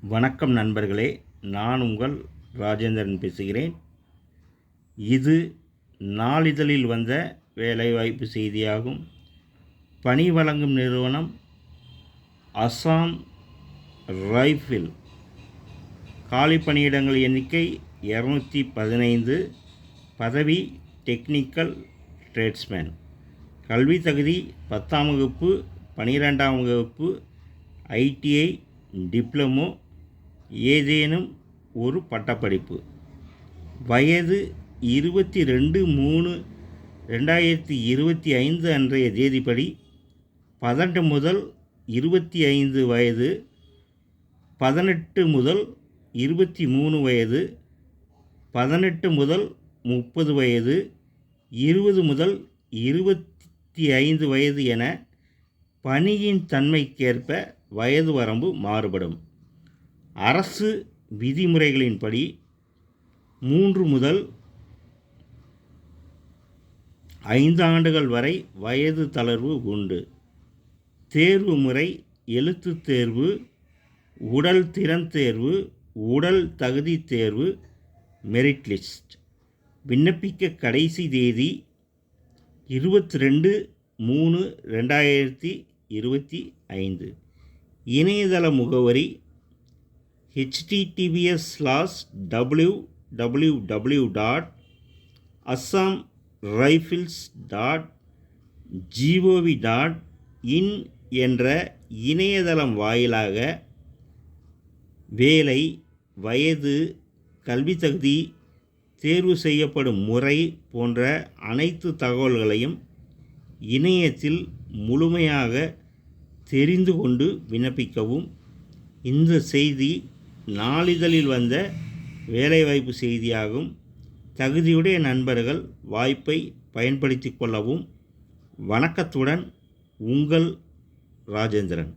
வணக்கம் நண்பர்களே, நான் உங்கள் ராஜேந்திரன் பேசுகிறேன். இது நாளிதழில் வந்த வேலைவாய்ப்பு செய்தியாகும். பணி வழங்கும் நிறுவனம் அசாம் ரைஃபிள். காலி பணியிடங்கள் எண்ணிக்கை 215. பதவி டெக்னிக்கல் ட்ரேட்ஸ்மேன். கல்வி தகுதி 10ஆம் வகுப்பு, 12ஆம் வகுப்பு, ITI, டிப்ளமோ, ஏதேனும் ஒரு பட்டப்படிப்பு. வயது 22/3/2025 அன்றைய தேதிப்படி 18 முதல் 25 வயது, 18 முதல் 23 வயது, 18 முதல் 30 வயது, 20 முதல் 25 வயது என பணியின் தன்மைக்கேற்ப வயது வரம்பு மாறுபடும். அரசு விதிமுறைகளின்படி 3 முதல் 5 ஆண்டுகள் வரை வயது தளர்வு உண்டு. தேர்வு முறை எழுத்துத் தேர்வு, உடல் திறன் தேர்வு, உடல் தகுதி தேர்வு, மெரிட் லிஸ்ட். விண்ணப்பிக்க கடைசி தேதி 22/3/2025. இணையதள முகவரி https://www.assamrifles.gov.in என்ற இணையதளம் வாயிலாக வேலை, வயது, கல்வி தகுதி, தேர்வு செய்யப்படும் முறை போன்ற அனைத்து தகவல்களையும் இணையத்தில் முழுமையாக தெரிந்து கொண்டு விண்ணப்பிக்கவும். இந்த செய்தி நாளிதழில் வந்த வேலைவாய்ப்பு செய்தியாகும். தகுதியுடைய நண்பர்கள் வாய்ப்பை பயன்படுத்தி கொள்ளவும். வணக்கத்துடன் உங்கள் ராஜேந்திரன்.